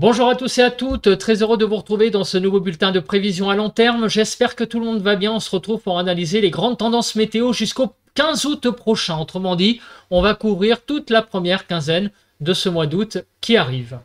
Bonjour à tous et à toutes, très heureux de vous retrouver dans ce nouveau bulletin de prévision à long terme. J'espère que tout le monde va bien. On se retrouve pour analyser les grandes tendances météo jusqu'au 15 août prochain. Autrement dit, on va couvrir toute la première quinzaine de ce mois d'août qui arrive.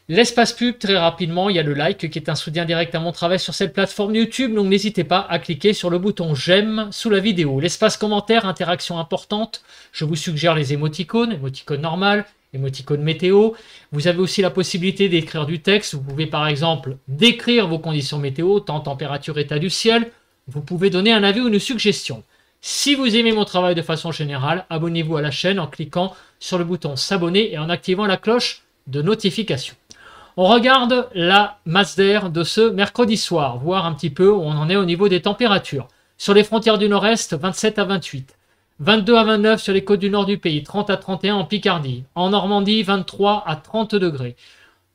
L'espace pub, très rapidement, il y a le like qui est un soutien direct à mon travail sur cette plateforme YouTube, donc n'hésitez pas à cliquer sur le bouton j'aime sous la vidéo. L'espace commentaire, interaction importante, je vous suggère les émoticônes, émoticône normal, émoticône météo. Vous avez aussi la possibilité d'écrire du texte, vous pouvez par exemple décrire vos conditions météo, temps, température, état du ciel, vous pouvez donner un avis ou une suggestion. Si vous aimez mon travail de façon générale, abonnez-vous à la chaîne en cliquant sur le bouton s'abonner et en activant la cloche de notification. On regarde la masse d'air de ce mercredi soir, voir un petit peu où on en est au niveau des températures. Sur les frontières du nord-est, 27 à 28. 22 à 29 sur les côtes du nord du pays, 30 à 31 en Picardie. En Normandie, 23 à 30 degrés.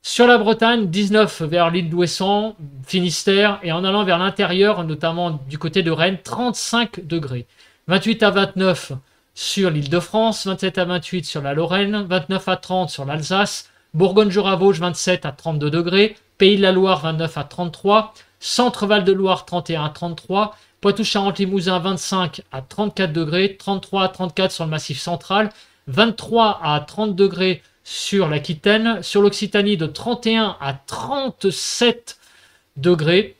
Sur la Bretagne, 19 vers l'île d'Ouessant, Finistère, et en allant vers l'intérieur, notamment du côté de Rennes, 35 degrés. 28 à 29 sur l'île de France, 27 à 28 sur la Lorraine, 29 à 30 sur l'Alsace, Bourgogne-Jura-Vosges, 27 à 32 degrés, Pays de la Loire, 29 à 33, Centre-Val de Loire, 31 à 33, Poitou-Charentes-Limousin, 25 à 34 degrés, 33 à 34 sur le Massif central, 23 à 30 degrés sur l'Aquitaine, sur l'Occitanie de 31 à 37 degrés,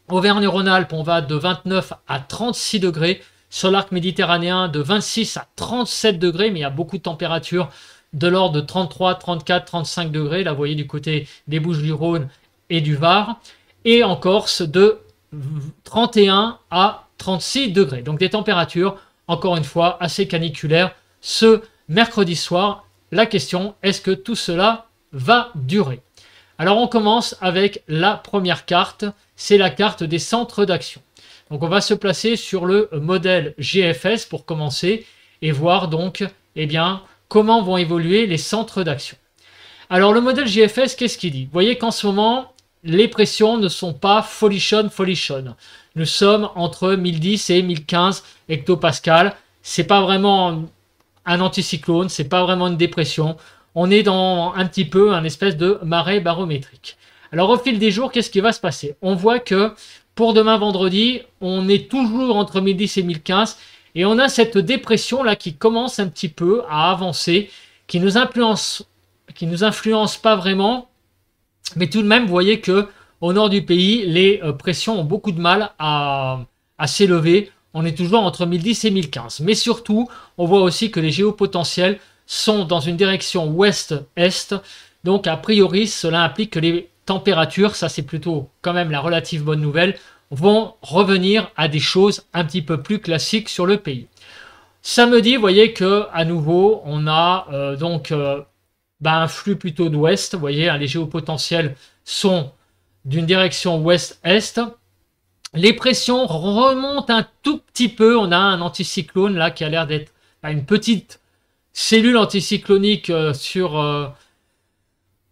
Auvergne-Rhône-Alpes, on va de 29 à 36 degrés, sur l'arc méditerranéen de 26 à 37 degrés, mais il y a beaucoup de températures de l'ordre de 33, 34, 35 degrés, là vous voyez du côté des Bouches-du-Rhône et du Var, et en Corse de 31 à 36 degrés. Donc des températures, encore une fois, assez caniculaires ce mercredi soir. La question, est-ce que tout cela va durer? Alors on commence avec la première carte, c'est la carte des centres d'action. Donc on va se placer sur le modèle GFS pour commencer et voir donc, eh bien, comment vont évoluer les centres d'action. Alors le modèle GFS, qu'est-ce qu'il dit? Vous voyez qu'en ce moment, les pressions ne sont pas folichonnes. Nous sommes entre 1010 et 1015 hectopascales. C'est pas vraiment un anticyclone, c'est pas vraiment une dépression. On est dans un petit peu un espèce de marée barométrique. Alors au fil des jours, qu'est-ce qui va se passer? On voit que pour demain vendredi, on est toujours entre 1010 et 1015 et on a cette dépression là qui commence un petit peu à avancer, qui nous influence pas vraiment. Mais tout de même, vous voyez que au nord du pays, les pressions ont beaucoup de mal à s'élever. On est toujours entre 1010 et 1015. Mais surtout, on voit aussi que les géopotentiels sont dans une direction ouest-est. Donc, a priori, cela implique que les températures, ça c'est plutôt quand même la relative bonne nouvelle, vont revenir à des choses un petit peu plus classiques sur le pays. Samedi, vous voyez que à nouveau, on a un flux plutôt d'ouest. Vous voyez, les géopotentiels sont d'une direction ouest-est. Les pressions remontent un tout petit peu. On a un anticyclone là qui a l'air d'être une petite cellule anticyclonique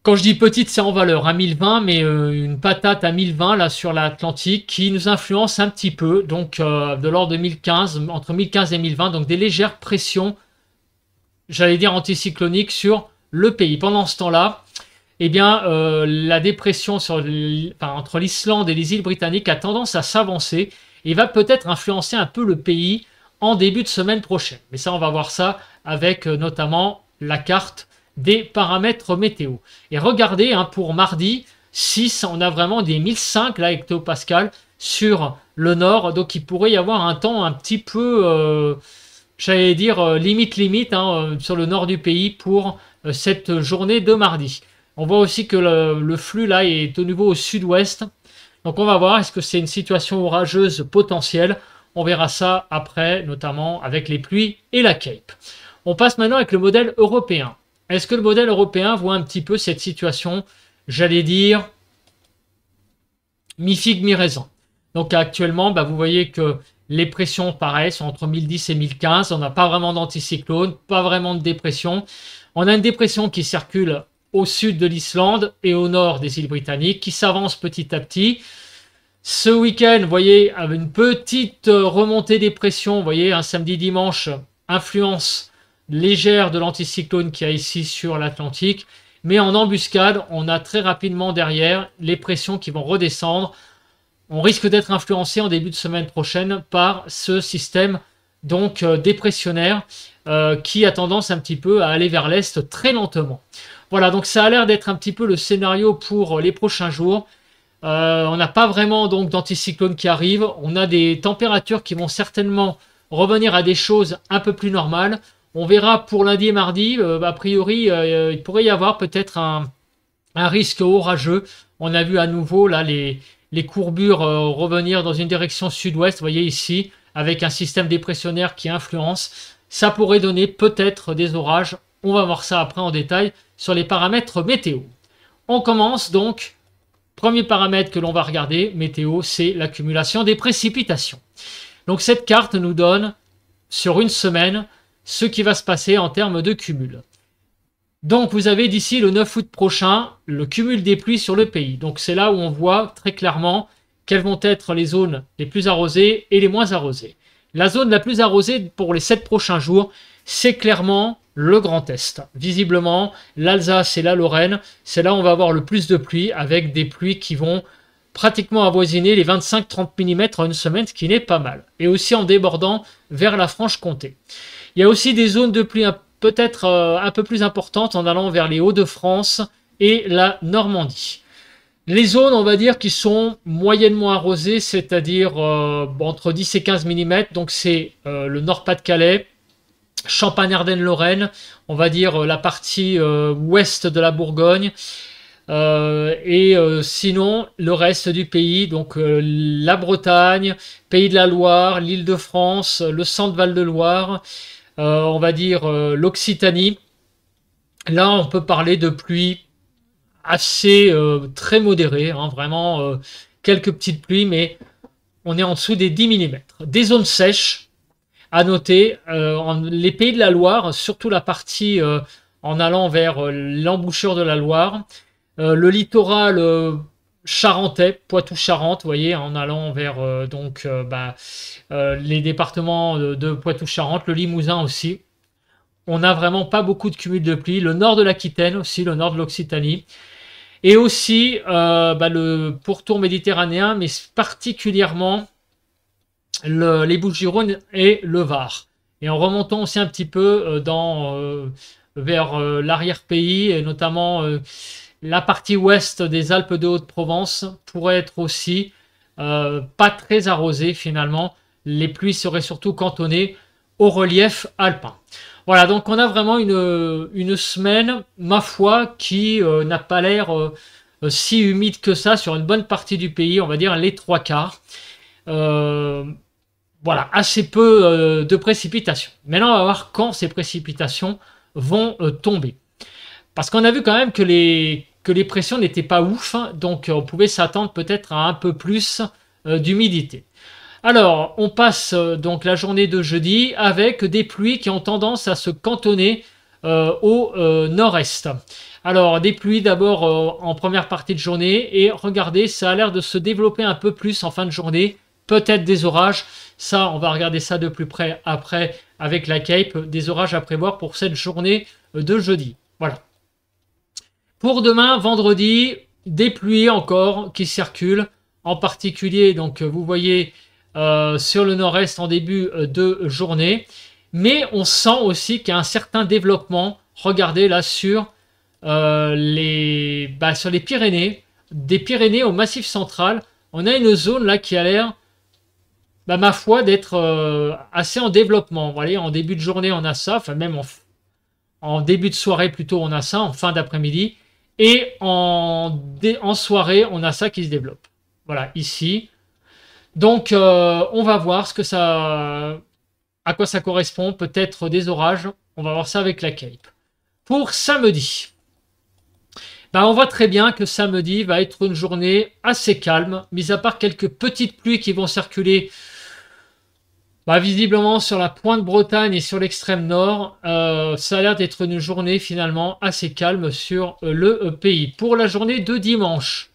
quand je dis petite, c'est en valeur, à 1020, mais une patate à 1020 là sur l'Atlantique qui nous influence un petit peu, donc de l'ordre de 1015, entre 1015 et 1020, donc des légères pressions, j'allais dire anticycloniques sur le pays. Pendant ce temps-là, eh bien, la dépression entre l'Islande et les îles britanniques a tendance à s'avancer et va peut-être influencer un peu le pays en début de semaine prochaine. Mais ça, on va voir ça avec notamment la carte des paramètres météo. Et regardez, pour mardi 6, on a vraiment des 1005 hectopascales sur le nord. Donc, il pourrait y avoir un temps un petit peu, j'allais dire, limite, sur le nord du pays pour cette journée de mardi. On voit aussi que le flux là est au niveau au sud-ouest. Donc on va voir, est-ce que c'est une situation orageuse potentielle? On verra ça après, notamment avec les pluies et la Cape. On passe maintenant avec le modèle européen. Est-ce que le modèle européen voit un petit peu cette situation, j'allais dire, mi-figue, mi-raisin? Donc actuellement, vous voyez que les pressions, pareil, sont entre 1010 et 1015. On n'a pas vraiment d'anticyclone, pas vraiment de dépression. On a une dépression qui circule au sud de l'Islande et au nord des îles britanniques, qui s'avance petit à petit. Ce week-end, vous voyez, avec une petite remontée des pressions, vous voyez, un samedi-dimanche, influence légère de l'anticyclone qu'il y a ici sur l'Atlantique. Mais en embuscade, on a très rapidement derrière les pressions qui vont redescendre. On risque d'être influencé en début de semaine prochaine par ce système donc dépressionnaire qui a tendance un petit peu à aller vers l'est très lentement. Voilà, donc ça a l'air d'être un petit peu le scénario pour les prochains jours. On n'a pas vraiment donc d'anticyclone qui arrive. On a des températures qui vont certainement revenir à des choses un peu plus normales. On verra pour lundi et mardi. A priori, il pourrait y avoir peut-être un risque orageux. On a vu à nouveau là les courbures revenir dans une direction sud-ouest. Vous voyez ici, avec un système dépressionnaire qui influence. Ça pourrait donner peut-être des orages. On va voir ça après en détail sur les paramètres météo. On commence donc. Premier paramètre que l'on va regarder, météo, c'est l'accumulation des précipitations. Donc cette carte nous donne sur une semaine ce qui va se passer en termes de cumul. Donc vous avez d'ici le 9 août prochain le cumul des pluies sur le pays. Donc c'est là où on voit très clairement quelles vont être les zones les plus arrosées et les moins arrosées. La zone la plus arrosée pour les 7 prochains jours, c'est clairement le Grand Est. Visiblement, l'Alsace et la Lorraine, c'est là où on va avoir le plus de pluie, avec des pluies qui vont pratiquement avoisiner les 25-30 mm en une semaine, ce qui n'est pas mal. Et aussi en débordant vers la Franche-Comté. Il y a aussi des zones de pluie peut-être un peu plus importantes en allant vers les Hauts-de-France et la Normandie. Les zones, on va dire, qui sont moyennement arrosées, c'est-à-dire entre 10 et 15 mm, donc c'est le Nord-Pas-de-Calais, Champagne-Ardenne-Lorraine, on va dire la partie ouest de la Bourgogne, sinon le reste du pays, donc la Bretagne, Pays de la Loire, l'Île-de-France, le Centre-Val de Loire, on va dire l'Occitanie. Là, on peut parler de pluie assez très modérée, hein, vraiment quelques petites pluies, mais on est en dessous des 10 mm. Des zones sèches, à noter, les Pays de la Loire, surtout la partie en allant vers l'embouchure de la Loire, le littoral charentais, Poitou-Charentes, vous voyez, en allant vers les départements de Poitou-Charentes, le Limousin aussi. On n'a vraiment pas beaucoup de cumul de pluie. Le nord de l'Aquitaine aussi, le nord de l'Occitanie. Et aussi le pourtour méditerranéen, mais particulièrement les Bouches-du-Rhône et le Var. Et en remontant aussi un petit peu vers l'arrière-pays, et notamment la partie ouest des Alpes de Haute-Provence, pourrait être aussi pas très arrosée finalement. Les pluies seraient surtout cantonnées au relief alpin. Voilà, donc on a vraiment une semaine, ma foi, qui n'a pas l'air si humide que ça sur une bonne partie du pays, on va dire les 3/4. Voilà, assez peu de précipitations. Maintenant, on va voir quand ces précipitations vont tomber. Parce qu'on a vu quand même que les pressions n'étaient pas ouf, hein, donc on pouvait s'attendre peut-être à un peu plus d'humidité. Alors, on passe donc la journée de jeudi avec des pluies qui ont tendance à se cantonner au nord-est. Alors, des pluies d'abord en première partie de journée, et regardez, ça a l'air de se développer un peu plus en fin de journée, peut-être des orages. Ça, on va regarder ça de plus près après avec la Cape, des orages à prévoir pour cette journée de jeudi. Voilà. Pour demain, vendredi, des pluies encore qui circulent, en particulier, donc vous voyez sur le nord-est en début de journée, mais on sent aussi qu'il y a un certain développement. Regardez là sur les Pyrénées, des Pyrénées au Massif central, on a une zone là qui a l'air, ma foi, d'être assez en développement. Vous voyez, en début de journée on a ça, enfin même en début de soirée plutôt on a ça, en fin d'après-midi, et en soirée on a ça qui se développe. Voilà, ici. Donc, on va voir à quoi ça correspond. Peut-être des orages. On va voir ça avec la Cape. Pour samedi, on voit très bien que samedi va être une journée assez calme, mis à part quelques petites pluies qui vont circuler visiblement sur la pointe Bretagne et sur l'extrême nord. Ça a l'air d'être une journée finalement assez calme sur le pays. Pour la journée de dimanche,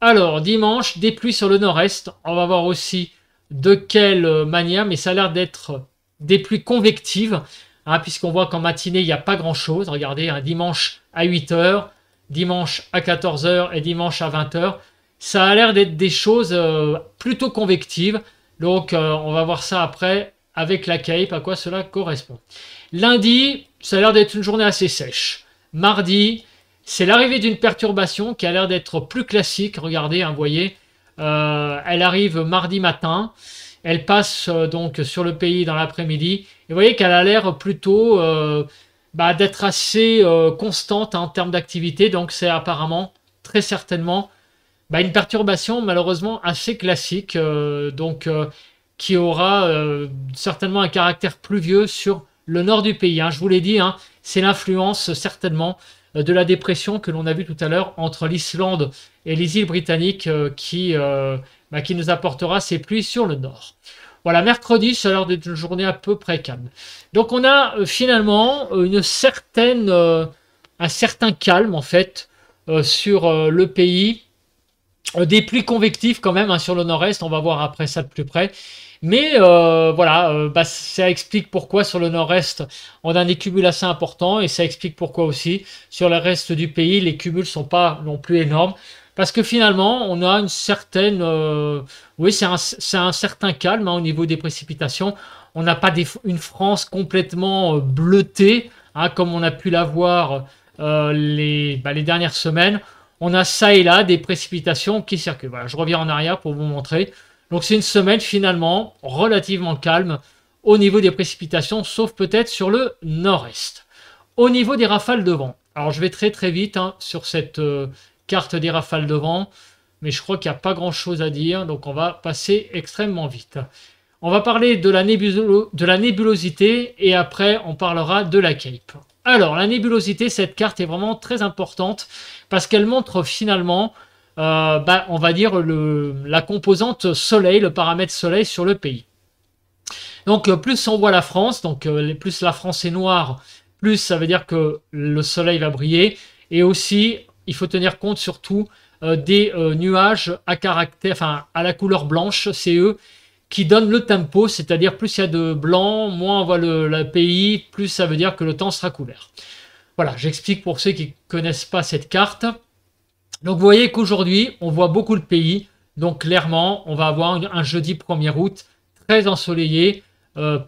alors, dimanche, des pluies sur le nord-est. On va voir aussi de quelle manière, mais ça a l'air d'être des pluies convectives, hein, puisqu'on voit qu'en matinée, il n'y a pas grand-chose. Regardez, un dimanche à 8 h, dimanche à 14 h et dimanche à 20 h. Ça a l'air d'être des choses plutôt convectives. Donc, on va voir ça après avec la Cape, à quoi cela correspond. Lundi, ça a l'air d'être une journée assez sèche. Mardi, c'est l'arrivée d'une perturbation qui a l'air d'être plus classique. Regardez, vous voyez, elle arrive mardi matin. Elle passe donc sur le pays dans l'après-midi. Et vous voyez qu'elle a l'air plutôt d'être assez constante en termes d'activité. Donc c'est apparemment, très certainement, une perturbation malheureusement assez classique. Qui aura certainement un caractère pluvieux sur le nord du pays. Je vous l'ai dit, c'est l'influence certainement de la dépression que l'on a vu tout à l'heure entre l'Islande et les îles britanniques qui nous apportera ces pluies sur le nord. Voilà, mercredi, ça a l'air d'être une journée à peu près calme. Donc on a finalement un certain calme en fait sur le pays. Des pluies convectives quand même sur le nord-est, on va voir après ça de plus près. Mais ça explique pourquoi sur le nord-est, on a des cumuls assez importants et ça explique pourquoi aussi sur le reste du pays, les cumuls ne sont pas non plus énormes. Parce que finalement, on a une certaine... c'est un certain calme au niveau des précipitations. On n'a pas une France complètement bleutée, comme on a pu l'avoir les dernières semaines. On a ça et là des précipitations qui circulent. Voilà, je reviens en arrière pour vous montrer. Donc c'est une semaine finalement relativement calme au niveau des précipitations, sauf peut-être sur le nord-est. Au niveau des rafales de vent, alors je vais très très vite sur cette carte des rafales de vent, mais je crois qu'il n'y a pas grand-chose à dire, donc on va passer extrêmement vite. On va parler de la nébulosité et après on parlera de la Cape. Alors la nébulosité, cette carte est vraiment très importante parce qu'elle montre finalement on va dire la composante soleil, le paramètre soleil sur le pays. Donc plus on voit la France, donc plus la France est noire, plus ça veut dire que le soleil va briller. Et aussi, il faut tenir compte surtout des nuages à la couleur blanche, c'est eux qui donnent le tempo, c'est-à-dire plus il y a de blanc, moins on voit le pays, plus ça veut dire que le temps sera couvert. Voilà, j'explique pour ceux qui ne connaissent pas cette carte. Donc vous voyez qu'aujourd'hui, on voit beaucoup le pays. Donc clairement, on va avoir un jeudi 1er août très ensoleillé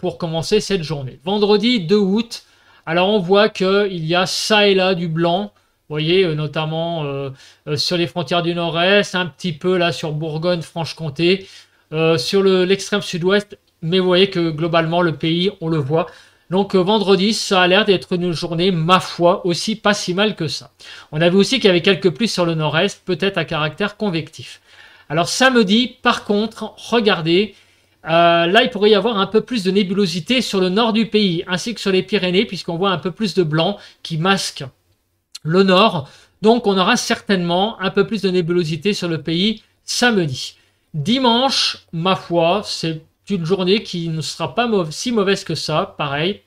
pour commencer cette journée. Vendredi 2 août, alors on voit qu'il y a ça et là du blanc. Vous voyez, notamment sur les frontières du nord-est, un petit peu là sur Bourgogne-Franche-Comté, sur l'extrême sud-ouest. Mais vous voyez que globalement, le pays, on le voit. Donc vendredi, ça a l'air d'être une journée, ma foi, aussi pas si mal que ça. On a vu aussi qu'il y avait quelques pluies sur le nord-est, peut-être à caractère convectif. Alors samedi, par contre, regardez, là il pourrait y avoir un peu plus de nébulosité sur le nord du pays, ainsi que sur les Pyrénées, puisqu'on voit un peu plus de blanc qui masque le nord. Donc on aura certainement un peu plus de nébulosité sur le pays samedi. Dimanche, ma foi, c'est une journée qui ne sera pas si mauvaise que ça, pareil.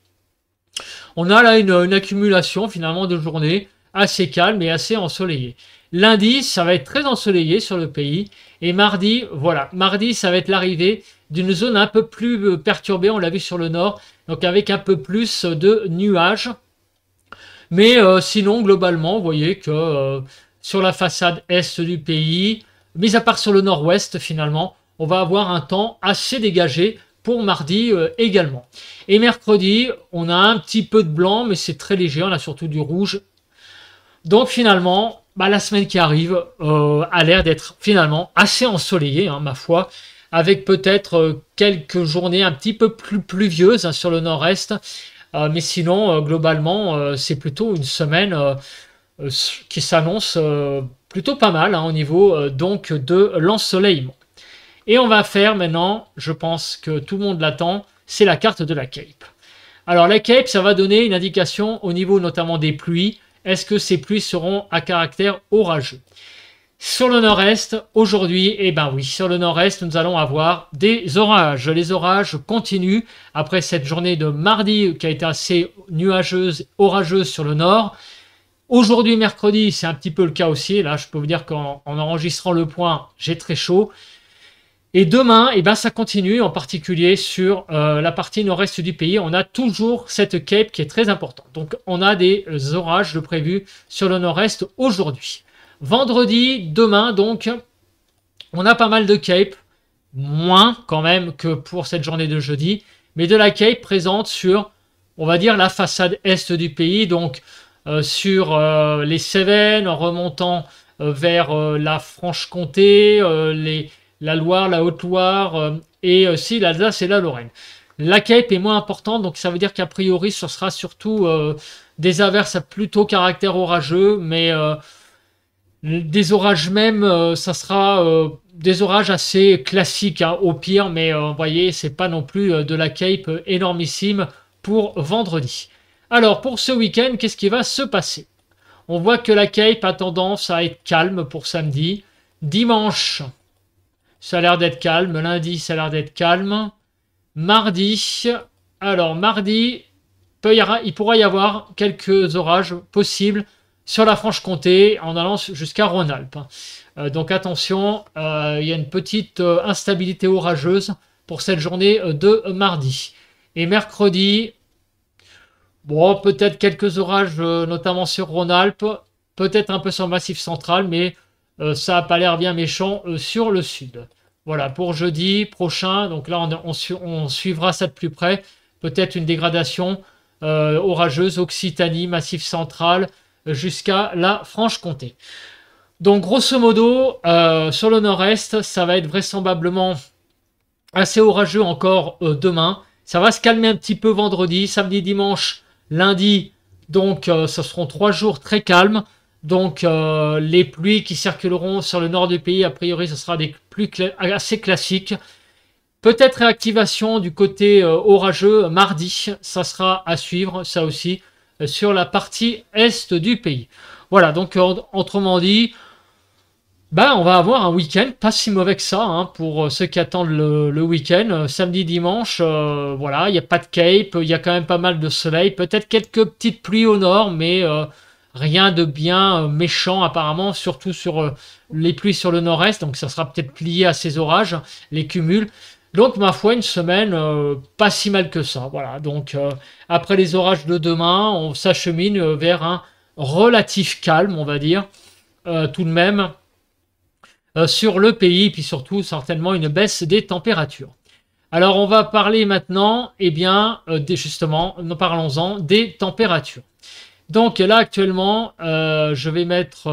On a là une accumulation finalement de journées assez calme et assez ensoleillée. Lundi, ça va être très ensoleillé sur le pays. Et mardi, voilà, mardi, ça va être l'arrivée d'une zone un peu plus perturbée, on l'a vu sur le nord, donc avec un peu plus de nuages. Mais sinon, globalement, vous voyez que sur la façade est du pays, mis à part sur le nord-ouest finalement, on va avoir un temps assez dégagé pour mardi également. Et mercredi, on a un petit peu de blanc, mais c'est très léger, on a surtout du rouge. Donc finalement, la semaine qui arrive a l'air d'être finalement assez ensoleillée, ma foi, avec peut-être quelques journées un petit peu plus pluvieuses sur le nord-est. Mais sinon, globalement, c'est plutôt une semaine qui s'annonce plutôt pas mal au niveau donc de l'ensoleillement. Et on va faire maintenant, je pense que tout le monde l'attend, c'est la carte de la Cape. Alors la Cape, ça va donner une indication au niveau notamment des pluies. Est-ce que ces pluies seront à caractère orageux? Sur le nord-est, aujourd'hui, eh bien oui, sur le nord-est, nous allons avoir des orages. Les orages continuent après cette journée de mardi qui a été assez nuageuse, orageuse sur le nord. Aujourd'hui, mercredi, c'est un petit peu le cas aussi. Là, je peux vous dire qu'en enregistrant le point, j'ai très chaud. Et demain, eh ben, ça continue, en particulier sur la partie nord-est du pays. On a toujours cette cape qui est très importante. Donc, on a des orages de prévus sur le nord-est aujourd'hui. Vendredi, demain, donc, on a pas mal de cape, moins quand même que pour cette journée de jeudi, mais de la cape présente sur, on va dire, la façade est du pays, donc sur les Cévennes, en remontant vers la Franche-Comté, la Loire, la Haute-Loire et aussi l'Alsace et la Lorraine. La cape est moins importante, donc ça veut dire qu'a priori ce sera surtout des averses à plutôt caractère orageux, mais des orages même, ça sera des orages assez classiques hein, au pire, mais vous voyez, c'est pas non plus de la cape énormissime pour vendredi. Alors pour ce week-end, qu'est-ce qui va se passer? On voit que la cape a tendance à être calme pour samedi. Dimanche, ça a l'air d'être calme. Lundi, ça a l'air d'être calme. Mardi, alors mardi, il pourra y avoir quelques orages possibles sur la Franche-Comté en allant jusqu'à Rhône-Alpes. Donc attention, il y a une petite instabilité orageuse pour cette journée de mardi. Et mercredi, bon, peut-être quelques orages, notamment sur Rhône-Alpes, peut-être un peu sur le Massif central, mais ça n'a pas l'air bien méchant sur le sud. Voilà, pour jeudi prochain, donc là on suivra ça de plus près, peut-être une dégradation orageuse, Occitanie, Massif central, jusqu'à la Franche-Comté. Donc grosso modo, sur le nord-est, ça va être vraisemblablement assez orageux encore demain. Ça va se calmer un petit peu vendredi, samedi, dimanche, lundi. Donc ce seront 3 jours très calmes. Donc les pluies qui circuleront sur le nord du pays, a priori ce sera des pluies assez classiques. Peut-être réactivation du côté orageux mardi, ça sera à suivre, ça aussi, sur la partie est du pays. Voilà, donc autrement dit, on va avoir un week-end pas si mauvais que ça hein, pour ceux qui attendent le week-end. Samedi, dimanche, voilà, il n'y a pas de cape, il y a quand même pas mal de soleil, peut-être quelques petites pluies au nord, mais rien de bien méchant apparemment, surtout sur les pluies sur le nord-est, donc ça sera peut-être lié à ces orages, les cumuls. Donc ma foi, une semaine pas si mal que ça. Voilà, donc après les orages de demain, on s'achemine vers un relatif calme, on va dire, tout de même, sur le pays, puis surtout certainement une baisse des températures. Alors on va parler maintenant, justement, parlons-en des températures. Donc là actuellement, je vais mettre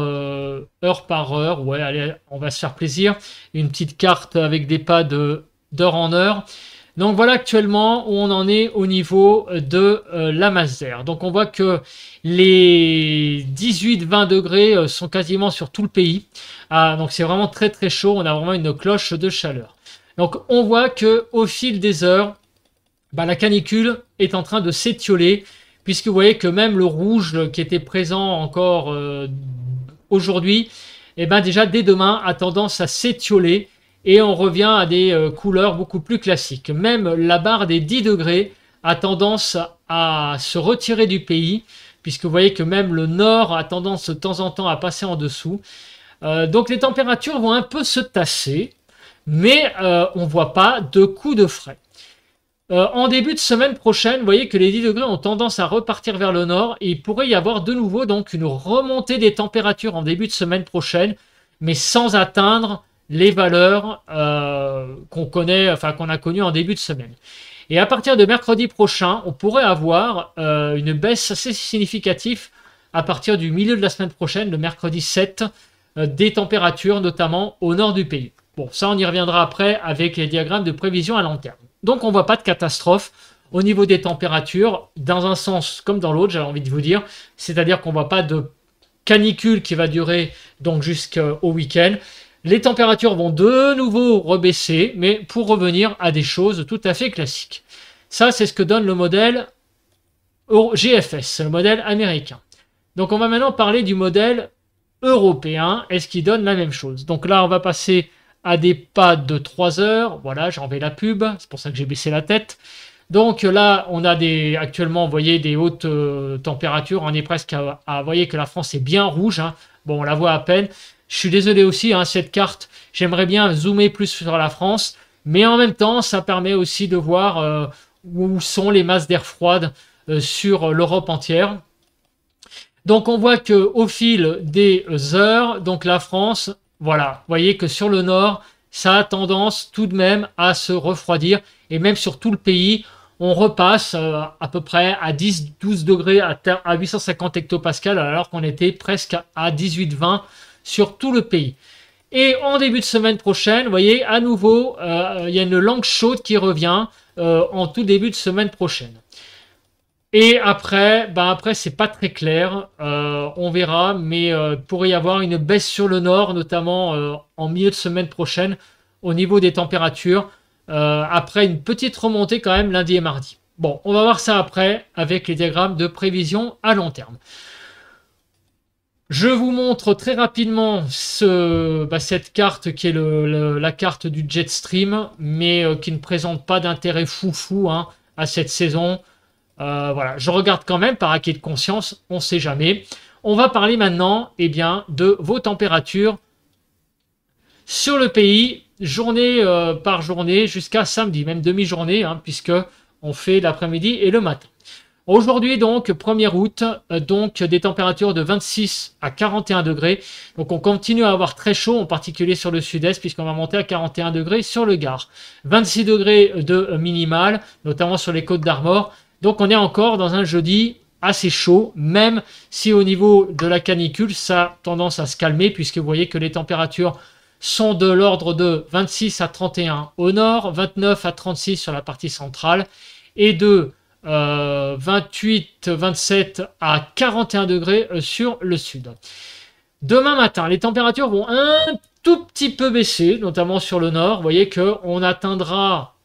heure par heure, ouais, allez, on va se faire plaisir, une petite carte avec des pas d'heure en heure. Donc voilà actuellement où on en est au niveau de la masse d'air. Donc on voit que les 18-20 degrés sont quasiment sur tout le pays. Donc c'est vraiment très très chaud, on a vraiment une cloche de chaleur. Donc on voit que au fil des heures, la canicule est en train de s'étioler, puisque vous voyez que même le rouge qui était présent encore aujourd'hui, déjà dès demain a tendance à s'étioler. Et on revient à des couleurs beaucoup plus classiques. Même la barre des 10 degrés a tendance à se retirer du pays, puisque vous voyez que même le nord a tendance de temps en temps à passer en dessous. Donc les températures vont un peu se tasser, mais on ne voit pas de coup de frais. En début de semaine prochaine, vous voyez que les 10 degrés ont tendance à repartir vers le nord, et il pourrait y avoir de nouveau donc une remontée des températures en début de semaine prochaine, mais sans atteindre les valeurs qu'on connaît, enfin qu'on a connues en début de semaine. Et à partir de mercredi prochain, on pourrait avoir une baisse assez significative à partir du milieu de la semaine prochaine, le mercredi 7, des températures, notamment au nord du pays. Bon, ça on y reviendra après avec les diagrammes de prévision à long terme. Donc on ne voit pas de catastrophe au niveau des températures, dans un sens comme dans l'autre, j'avais envie de vous dire, c'est-à-dire qu'on ne voit pas de canicule qui va durer donc jusqu'au week-end. Les températures vont de nouveau rebaisser, mais pour revenir à des choses tout à fait classiques. Ça, c'est ce que donne le modèle GFS, le modèle américain. Donc, on va maintenant parler du modèle européen. Est-ce qu'il donne la même chose? Donc là, on va passer à des pas de 3 heures. Voilà, j'ai enlevé la pub, c'est pour ça que j'ai baissé la tête. Donc là, on a actuellement, vous voyez, des hautes températures. On est presque vous voyez que la France est bien rouge, hein. Bon, on la voit à peine. Je suis désolé aussi, hein, cette carte, j'aimerais bien zoomer plus sur la France, mais en même temps, ça permet aussi de voir où sont les masses d'air froide sur l'Europe entière. Donc on voit que au fil des heures, donc la France, voilà, vous voyez que sur le nord, ça a tendance tout de même à se refroidir, et même sur tout le pays, on repasse à peu près à 10-12 degrés à 850 hectopascales, alors qu'on était presque à 18-20 sur tout le pays. Et en début de semaine prochaine, vous voyez, à nouveau, il y a une langue chaude qui revient en tout début de semaine prochaine. Et après, c'est pas très clair, on verra, mais il pourrait y avoir une baisse sur le nord, notamment en milieu de semaine prochaine, au niveau des températures, après une petite remontée quand même lundi et mardi. Bon, on va voir ça après avec les diagrammes de prévision à long terme. Je vous montre très rapidement cette carte qui est la carte du Jetstream, mais qui ne présente pas d'intérêt foufou hein, à cette saison. Voilà, je regarde quand même par acquis de conscience, on ne sait jamais. On va parler maintenant de vos températures sur le pays, journée par journée jusqu'à samedi, même demi-journée, hein, puisque on fait l'après-midi et le matin. Aujourd'hui, donc, 1er août, donc des températures de 26 à 41 degrés. Donc, on continue à avoir très chaud, en particulier sur le sud-est, puisqu'on va monter à 41 degrés sur le Gard. 26 degrés de minimal, notamment sur les côtes d'Armor. Donc, on est encore dans un jeudi assez chaud, même si au niveau de la canicule, ça a tendance à se calmer, puisque vous voyez que les températures sont de l'ordre de 26 à 31 au nord, 29 à 36 sur la partie centrale, et de 28-27 à 41 degrés sur le sud. Demain matin, les températures vont un tout petit peu baisser, notamment sur le nord. Vous voyez qu'on atteindra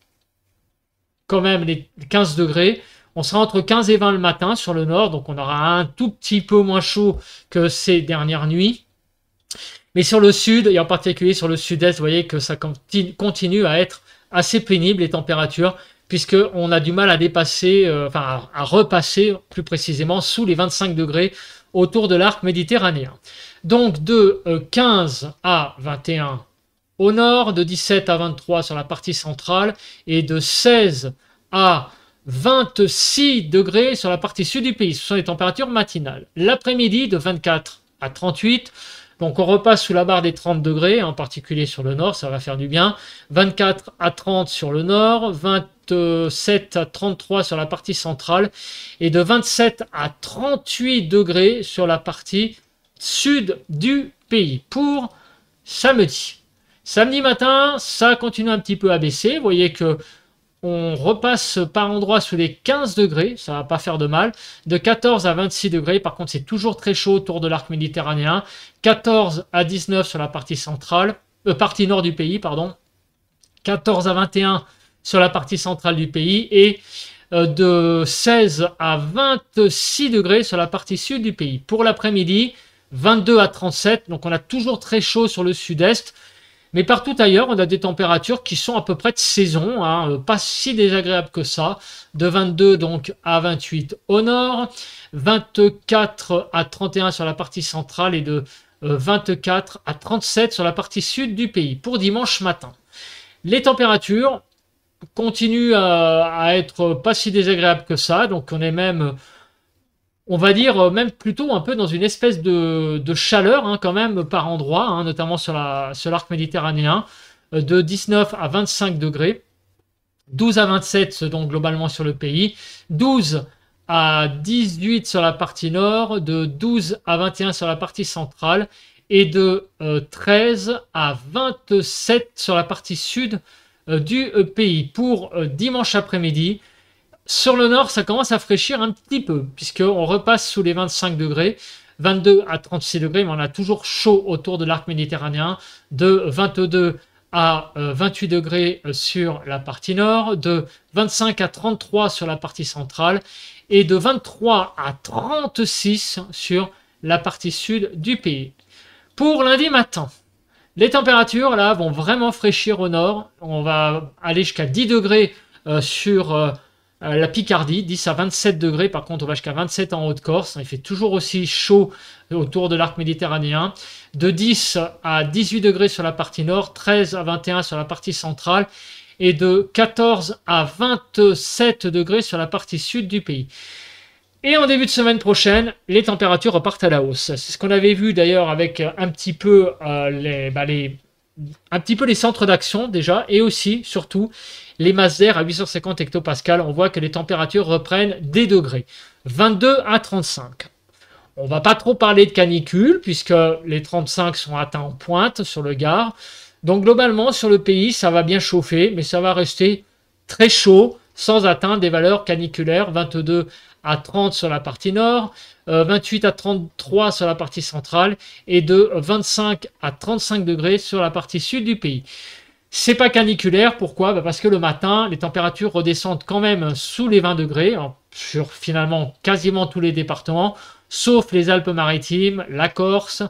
quand même les 15 degrés. On sera entre 15 et 20 le matin sur le nord, donc on aura un tout petit peu moins chaud que ces dernières nuits. Mais sur le sud, et en particulier sur le sud-est, vous voyez que ça continue à être assez pénible, les températures, puisqu'on a du mal à dépasser, à repasser plus précisément sous les 25 degrés autour de l'arc méditerranéen. Donc de 15 à 21 au nord, de 17 à 23 sur la partie centrale et de 16 à 26 degrés sur la partie sud du pays. Ce sont les températures matinales. L'après-midi, de 24 à 38. Donc on repasse sous la barre des 30 degrés, en particulier sur le nord, ça va faire du bien. 24 à 30 sur le nord, 27 à 33 sur la partie centrale et de 27 à 38 degrés sur la partie sud du pays pour samedi. Samedi matin, ça continue un petit peu à baisser. Vous voyez que on repasse par endroits sous les 15 degrés, ça va pas faire de mal. De 14 à 26 degrés, par contre c'est toujours très chaud autour de l'arc méditerranéen. 14 à 19 sur la partie centrale, partie nord du pays, pardon. 14 à 21 sur la partie centrale du pays et de 16 à 26 degrés sur la partie sud du pays. Pour l'après-midi, 22 à 37, donc on a toujours très chaud sur le sud-est. Mais partout ailleurs, on a des températures qui sont à peu près de saison, hein, pas si désagréables que ça. De 22 donc à 28 au nord, 24 à 31 sur la partie centrale et de 24 à 37 sur la partie sud du pays pour dimanche matin. Les températures continuent à être pas si désagréables que ça, donc on est même, on va dire même plutôt un peu dans une espèce de chaleur hein, quand même par endroit, hein, notamment sur l'arc méditerranéen, de 19 à 25 degrés, 12 à 27 donc globalement sur le pays, 12 à 18 sur la partie nord, de 12 à 21 sur la partie centrale et de 13 à 27 sur la partie sud du pays. Pour dimanche après-midi, sur le nord, ça commence à fraîchir un petit peu, puisqu'on repasse sous les 25 degrés, 22 à 36 degrés, mais on a toujours chaud autour de l'arc méditerranéen, de 22 à 28 degrés sur la partie nord, de 25 à 33 sur la partie centrale, et de 23 à 36 sur la partie sud du pays. Pour lundi matin, les températures là vont vraiment fraîchir au nord, on va aller jusqu'à 10 degrés sur la Picardie, 10 à 27 degrés, par contre on va jusqu'à 27 en Haute-Corse, il fait toujours aussi chaud autour de l'arc méditerranéen, de 10 à 18 degrés sur la partie nord, 13 à 21 sur la partie centrale et de 14 à 27 degrés sur la partie sud du pays. Et en début de semaine prochaine, les températures repartent à la hausse. C'est ce qu'on avait vu d'ailleurs avec un petit peu les centres d'action déjà, et aussi, surtout, les masses d'air à 850 hectopascales. On voit que les températures reprennent des degrés, 22 à 35. On va pas trop parler de canicule, puisque les 35 sont atteints en pointe sur le Gard. Donc globalement, sur le pays, ça va bien chauffer, mais ça va rester très chaud, sans atteindre des valeurs caniculaires, 22 à 30 sur la partie nord, 28 à 33 sur la partie centrale et de 25 à 35 degrés sur la partie sud du pays. C'est pas caniculaire, pourquoi? Parce que le matin, les températures redescendent quand même sous les 20 degrés, sur finalement quasiment tous les départements, sauf les Alpes-Maritimes, la Corse,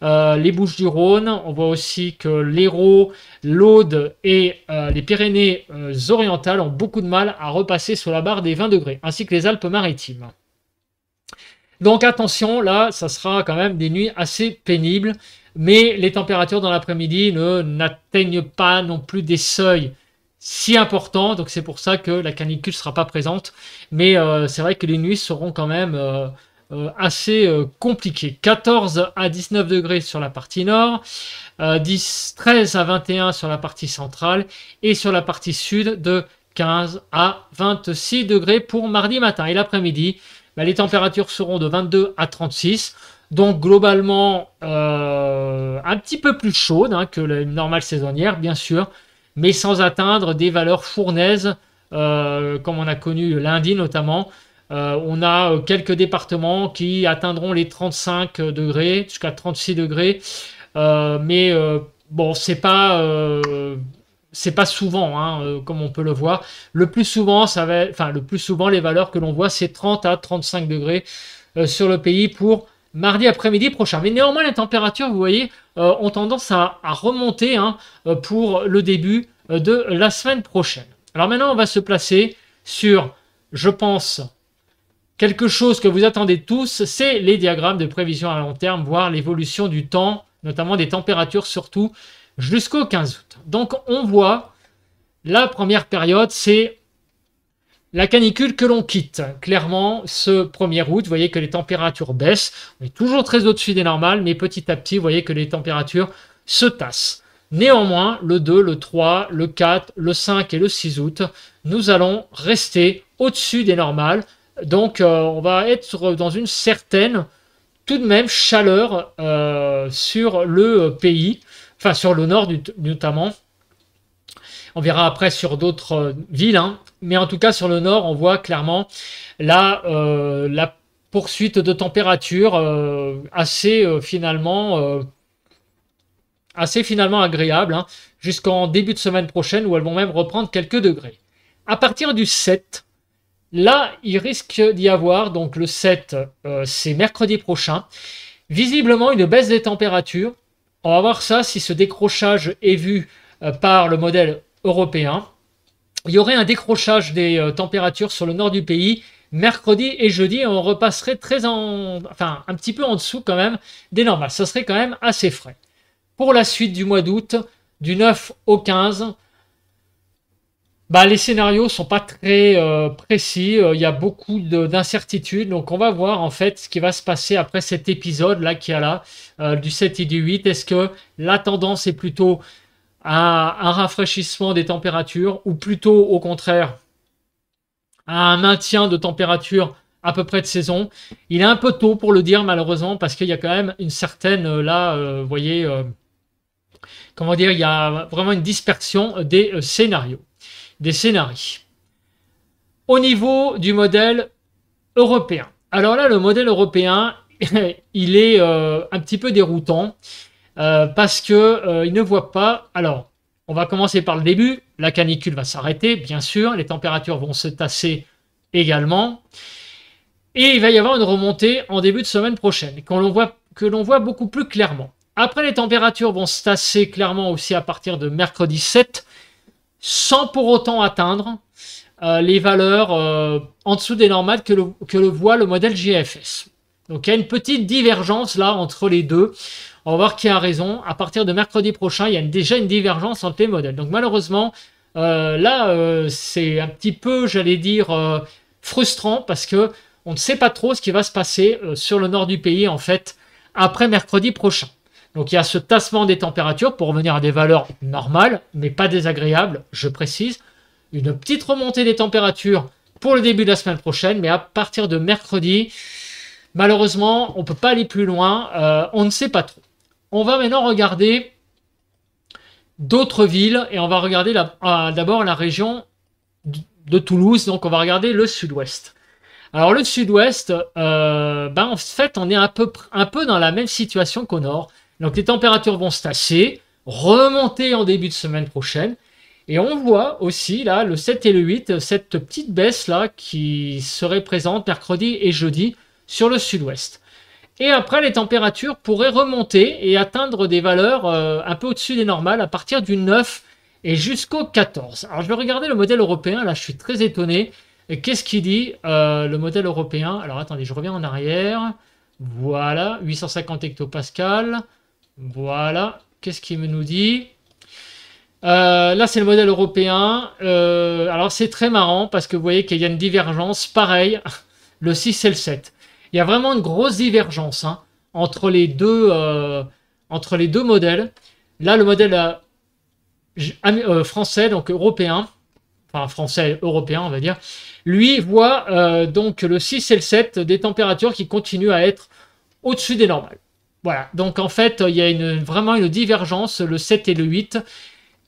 les Bouches-du-Rhône. On voit aussi que l'Hérault, l'Aude et les Pyrénées-Orientales ont beaucoup de mal à repasser sous la barre des 20 degrés, ainsi que les Alpes-Maritimes. Donc attention, là, ça sera quand même des nuits assez pénibles, mais les températures dans l'après-midi n'atteignent pas non plus des seuils si importants, donc c'est pour ça que la canicule ne sera pas présente, mais c'est vrai que les nuits seront quand même assez compliquées. 14 à 19 degrés sur la partie nord, 13 à 21 sur la partie centrale, et sur la partie sud de 15 à 26 degrés pour mardi matin. Et l'après-midi, les températures seront de 22 à 36, donc globalement un petit peu plus chaudes que la normale saisonnière, bien sûr, mais sans atteindre des valeurs fournaises, comme on a connu lundi notamment. On a quelques départements qui atteindront les 35 degrés, jusqu'à 36 degrés, mais bon, c'est pas souvent, comme on peut le voir. Le plus souvent, les valeurs que l'on voit, c'est 30 à 35 degrés sur le pays pour mardi après-midi prochain. Mais néanmoins, les températures, vous voyez, ont tendance à remonter pour le début de la semaine prochaine. Alors maintenant, on va se placer sur, je pense, quelque chose que vous attendez tous, c'est les diagrammes de prévision à long terme, voir l'évolution du temps, notamment des températures surtout, jusqu'au 15 août. Donc on voit, la première période, c'est la canicule que l'on quitte. Clairement, ce 1er août, vous voyez que les températures baissent. On est toujours très au-dessus des normales, mais petit à petit, vous voyez que les températures se tassent. Néanmoins, le 2, le 3, le 4, le 5 et le 6 août, nous allons rester au-dessus des normales. Donc, on va être dans une certaine, tout de même, chaleur sur le pays, enfin sur le nord notamment. On verra après sur d'autres villes, mais en tout cas sur le nord, on voit clairement la poursuite de température assez finalement agréable, jusqu'en début de semaine prochaine où elles vont même reprendre quelques degrés. À partir du 7, là, il risque d'y avoir, donc le 7, c'est mercredi prochain, visiblement une baisse des températures. On va voir ça si ce décrochage est vu par le modèle européen. Il y aurait un décrochage des températures sur le nord du pays mercredi et jeudi, et on repasserait un petit peu en dessous quand même des normales. Ça serait quand même assez frais. Pour la suite du mois d'août, du 9 au 15, les scénarios sont pas très précis. Il y a beaucoup d'incertitudes. Donc on va voir en fait ce qui va se passer après cet épisode là qu'il y a là du 7 et du 8. Est-ce que la tendance est plutôt à un rafraîchissement des températures ou plutôt au contraire à un maintien de température à peu près de saison? Il est un peu tôt pour le dire malheureusement parce qu'il y a quand même une certaine vous voyez comment dire, il y a vraiment une dispersion des scénarios. Au niveau du modèle européen. Alors là, le modèle européen, il est un petit peu déroutant parce que il ne voit pas. Alors, on va commencer par le début. La canicule va s'arrêter, bien sûr. Les températures vont se tasser également. Et il va y avoir une remontée en début de semaine prochaine, que l'on voit beaucoup plus clairement. Après, les températures vont se tasser clairement aussi à partir de mercredi 7, sans pour autant atteindre les valeurs en dessous des normales que le voit le modèle GFS. Donc il y a une petite divergence là entre les deux. On va voir qui a raison. À partir de mercredi prochain, il y a déjà une divergence entre les modèles. Donc malheureusement, c'est un petit peu, j'allais dire, frustrant parce que on ne sait pas trop ce qui va se passer sur le nord du pays, en fait, après mercredi prochain. Donc il y a ce tassement des températures pour revenir à des valeurs normales, mais pas désagréables, je précise. Une petite remontée des températures pour le début de la semaine prochaine, mais à partir de mercredi, malheureusement, on ne peut pas aller plus loin, on ne sait pas trop. On va maintenant regarder d'autres villes et on va regarder d'abord la région de Toulouse, donc on va regarder le sud-ouest. Alors le sud-ouest, en fait, on est un peu dans la même situation qu'au nord. Donc les températures vont se tasser, remonter en début de semaine prochaine. Et on voit aussi là le 7 et le 8, cette petite baisse là qui serait présente mercredi et jeudi sur le sud-ouest. Et après, les températures pourraient remonter et atteindre des valeurs un peu au-dessus des normales à partir du 9 et jusqu'au 14. Alors je vais regarder le modèle européen, là je suis très étonné. Qu'est-ce qu'il dit le modèle européen? Alors attendez, je reviens en arrière. Voilà, 850 hectopascales. Voilà, qu'est-ce qu'il nous dit? Là, c'est le modèle européen. Alors, c'est très marrant parce que vous voyez qu'il y a une divergence. Pareil, le 6 et le 7. Il y a vraiment une grosse divergence entre les deux modèles. Là, le modèle français, donc européen, enfin français européen, on va dire, lui voit donc le 6 et le 7 des températures qui continuent à être au-dessus des normales. Voilà, donc en fait, il y a vraiment une divergence, le 7 et le 8.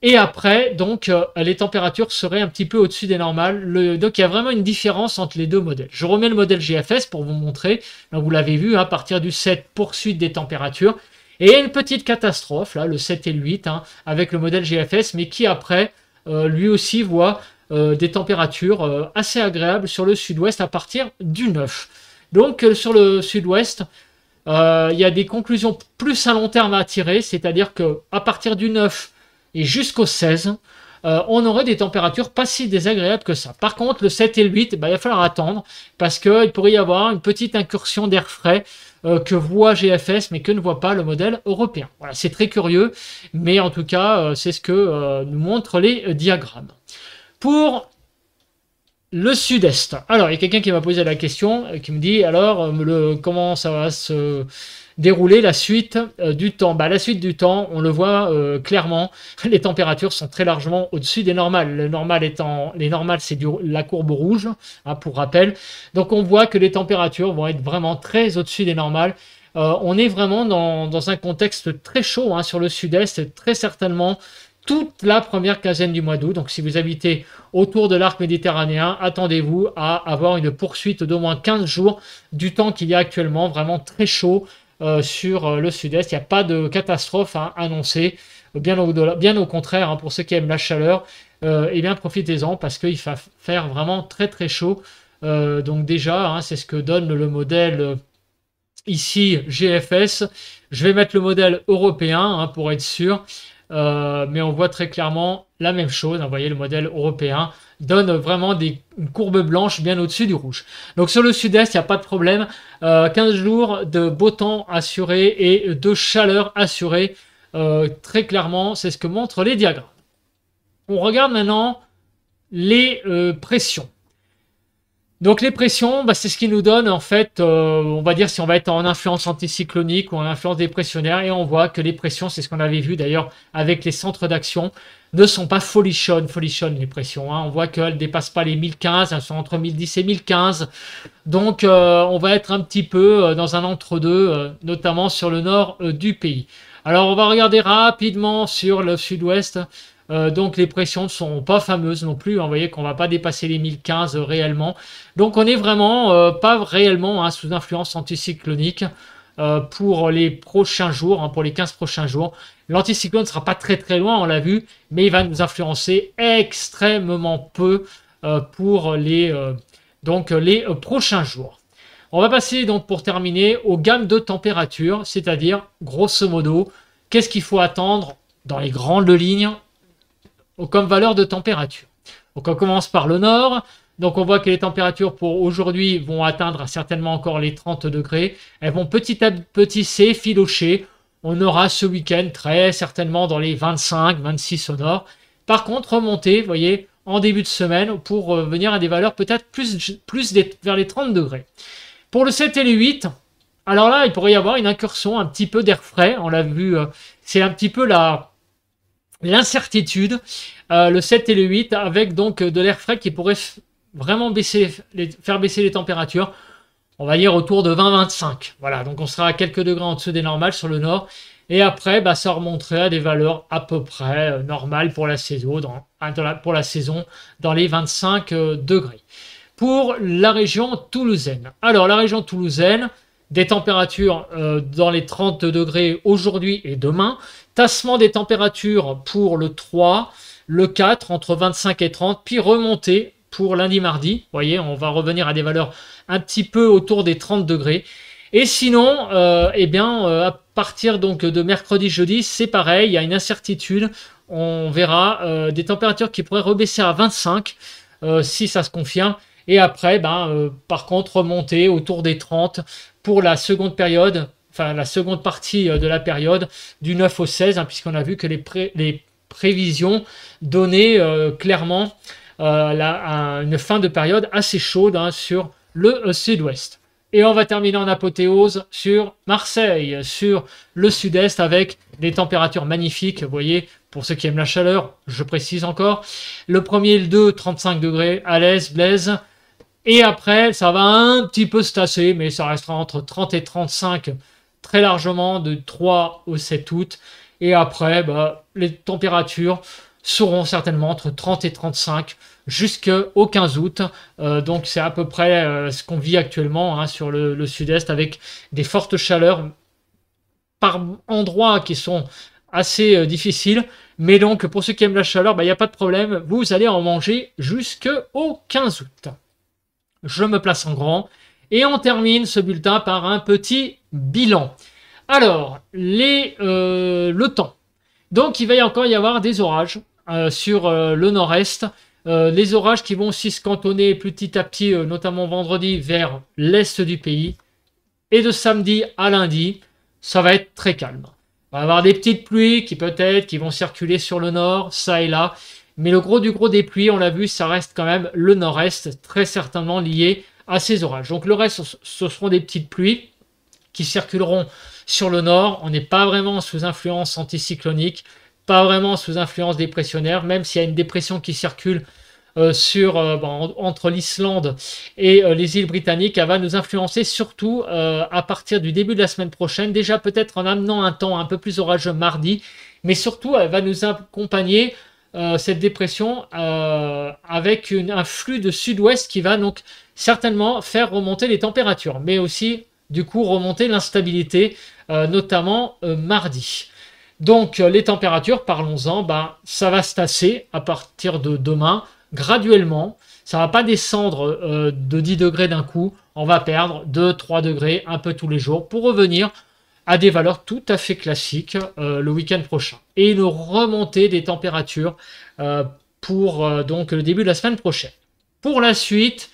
Et après, donc, les températures seraient un petit peu au-dessus des normales. Donc, il y a vraiment une différence entre les deux modèles. Je remets le modèle GFS pour vous montrer. Donc, vous l'avez vu, à partir du 7, poursuite des températures. Et il y a une petite catastrophe, là, le 7 et le 8, avec le modèle GFS, mais qui après, lui aussi, voit des températures assez agréables sur le sud-ouest à partir du 9. Donc, sur le sud-ouest, il y a des conclusions plus à long terme à tirer, c'est-à-dire qu'à partir du 9, et jusqu'au 16, on aurait des températures pas si désagréables que ça. Par contre, le 7 et le 8, il va falloir attendre parce qu'il pourrait y avoir une petite incursion d'air frais que voit GFS mais que ne voit pas le modèle européen. Voilà, c'est très curieux, mais en tout cas, c'est ce que nous montrent les diagrammes. Pour le sud-est, alors il y a quelqu'un qui m'a posé la question, qui me dit alors comment ça va se dérouler la suite du temps. La suite du temps, on le voit clairement, les températures sont très largement au-dessus des normales. Les normales, c'est la courbe rouge, pour rappel. Donc on voit que les températures vont être vraiment très au-dessus des normales. On est vraiment dans un contexte très chaud sur le sud-est, très certainement toute la première quinzaine du mois d'août. Donc si vous habitez autour de l'arc méditerranéen, attendez-vous à avoir une poursuite d'au moins 15 jours du temps qu'il y a actuellement, vraiment très chaud. Sur le sud-est, il n'y a pas de catastrophe à annoncer, bien au contraire, pour ceux qui aiment la chaleur, bien profitez-en parce qu'il va faire vraiment très très chaud. Donc déjà, c'est ce que donne le modèle ici GFS. Je vais mettre le modèle européen pour être sûr, mais on voit très clairement la même chose. Vous voyez, le modèle européen donne vraiment une courbe blanche bien au-dessus du rouge. Donc sur le sud-est, il n'y a pas de problème. 15 jours de beau temps assuré et de chaleur assurée. Très clairement, c'est ce que montrent les diagrammes. On regarde maintenant les pressions. Donc les pressions, c'est ce qui nous donne en fait, on va dire si on va être en influence anticyclonique ou en influence dépressionnaire, et on voit que les pressions, c'est ce qu'on avait vu d'ailleurs avec les centres d'action, ne sont pas folichonnes les pressions. On voit qu'elles ne dépassent pas les 1015, elles sont entre 1010 et 1015. Donc on va être un petit peu dans un entre-deux, notamment sur le nord du pays. Alors on va regarder rapidement sur le sud-ouest. Donc les pressions ne sont pas fameuses non plus. Vous voyez qu'on ne va pas dépasser les 1015 réellement. Donc on n'est vraiment pas réellement sous influence anticyclonique pour les prochains jours, pour les 15 prochains jours. L'anticyclone ne sera pas très très loin, on l'a vu, mais il va nous influencer extrêmement peu pour les prochains jours. On va passer donc pour terminer aux gammes de température, c'est-à-dire grosso modo, qu'est-ce qu'il faut attendre dans les grandes lignes comme valeur de température. Donc on commence par le nord. Donc on voit que les températures pour aujourd'hui vont atteindre certainement encore les 30 degrés. Elles vont petit à petit s'effilocher On aura ce week-end très certainement dans les 25, 26 au nord. Par contre, remonter, vous voyez, en début de semaine pour venir à des valeurs peut-être plus vers les 30 degrés. Pour le 7 et le 8, alors là, il pourrait y avoir une incursion, un petit peu d'air frais. On l'a vu, c'est un petit peu l'incertitude, le 7 et le 8, avec donc de l'air frais qui pourrait vraiment faire baisser les températures. On va dire autour de 20-25. Voilà, donc on sera à quelques degrés en dessous des normales sur le nord. Et après, ça remonterait à des valeurs à peu près normales pour la saison, dans les 25 degrés. Pour la région toulousaine. Alors, la région toulousaine, des températures dans les 30 degrés aujourd'hui et demain. Tassement des températures pour le 3, le 4, entre 25 et 30, puis remontée pour lundi, mardi. Vous voyez, on va revenir à des valeurs un petit peu autour des 30 degrés. Et sinon, à partir donc de mercredi, jeudi, c'est pareil, il y a une incertitude. On verra des températures qui pourraient rebaisser à 25 si ça se confirme. Et après, par contre, remonter autour des 30 pour la seconde période, enfin la seconde partie de la période du 9 au 16, puisqu'on a vu que les prévisions donnaient clairement une fin de période assez chaude sur le sud-ouest. Et on va terminer en apothéose sur Marseille, sur le sud-est, avec des températures magnifiques. Vous voyez, pour ceux qui aiment la chaleur, je précise encore. Le premier et le 2, 35 degrés, à l'aise, Blaise. Et après, ça va un petit peu se tasser, mais ça restera entre 30 et 35 très largement de 3 au 7 août. Et après, les températures seront certainement entre 30 et 35 jusqu'au 15 août. Donc c'est à peu près ce qu'on vit actuellement sur le sud-est, avec des fortes chaleurs par endroits qui sont assez difficiles. Mais donc pour ceux qui aiment la chaleur, il n'y a pas de problème, vous allez en manger jusqu'au 15 août. Je me place en grand et on termine ce bulletin par un petit bilan. Alors, le temps. Donc il va encore y avoir des orages sur le nord-est. Les orages qui vont aussi se cantonner petit à petit, notamment vendredi, vers l'est du pays. Et de samedi à lundi, ça va être très calme. On va avoir des petites pluies qui vont circuler sur le nord, ça et là. Mais le gros du gros des pluies, on l'a vu, ça reste quand même le nord-est, très certainement lié à ces orages. Donc le reste, ce seront des petites pluies qui circuleront sur le nord. On n'est pas vraiment sous influence anticyclonique, pas vraiment sous influence dépressionnaire, même s'il y a une dépression qui circule entre l'Islande et les îles britanniques. Elle va nous influencer surtout à partir du début de la semaine prochaine, déjà peut-être en amenant un temps un peu plus orageux mardi, mais surtout elle va nous accompagner cette dépression avec un flux de sud-ouest qui va donc certainement faire remonter les températures, mais aussi du coup remonter l'instabilité, notamment mardi. Donc les températures, parlons-en, ça va se tasser à partir de demain, graduellement. Ça ne va pas descendre de 10 degrés d'un coup, on va perdre 2-3 degrés un peu tous les jours pour revenir à des valeurs tout à fait classiques le week-end prochain. Et une remontée des températures pour donc le début de la semaine prochaine. Pour la suite,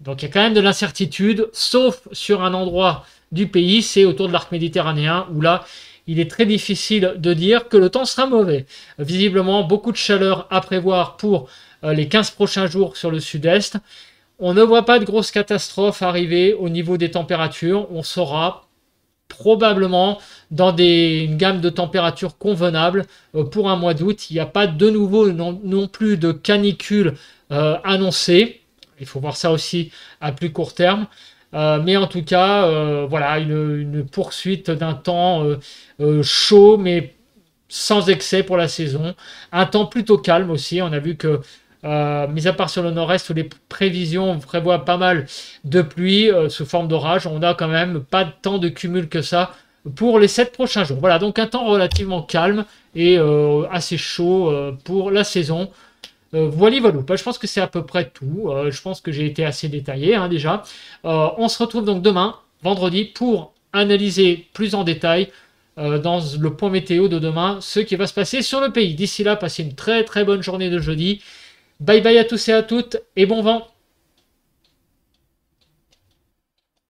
donc il y a quand même de l'incertitude, sauf sur un endroit du pays, c'est autour de l'arc méditerranéen, où là, il est très difficile de dire que le temps sera mauvais. Visiblement, beaucoup de chaleur à prévoir pour les 15 prochains jours sur le sud-est. On ne voit pas de grosses catastrophes arriver au niveau des températures. On sera probablement dans une gamme de températures convenables pour un mois d'août. Il n'y a pas de nouveau non plus de canicule annoncée. Il faut voir ça aussi à plus court terme. Mais en tout cas, voilà, une poursuite d'un temps chaud, mais sans excès pour la saison. Un temps plutôt calme aussi. On a vu que, mis à part sur le nord-est où les prévisions prévoient pas mal de pluie sous forme d'orage, on n'a quand même pas tant de cumul que ça pour les 7 prochains jours. Voilà, donc un temps relativement calme et assez chaud pour la saison. Voilà. Je pense que c'est à peu près tout. Je pense que j'ai été assez détaillé déjà. On se retrouve donc demain, vendredi, pour analyser plus en détail dans le point météo de demain ce qui va se passer sur le pays. D'ici là, passez une très très bonne journée de jeudi. Bye bye à tous et à toutes et bon vent.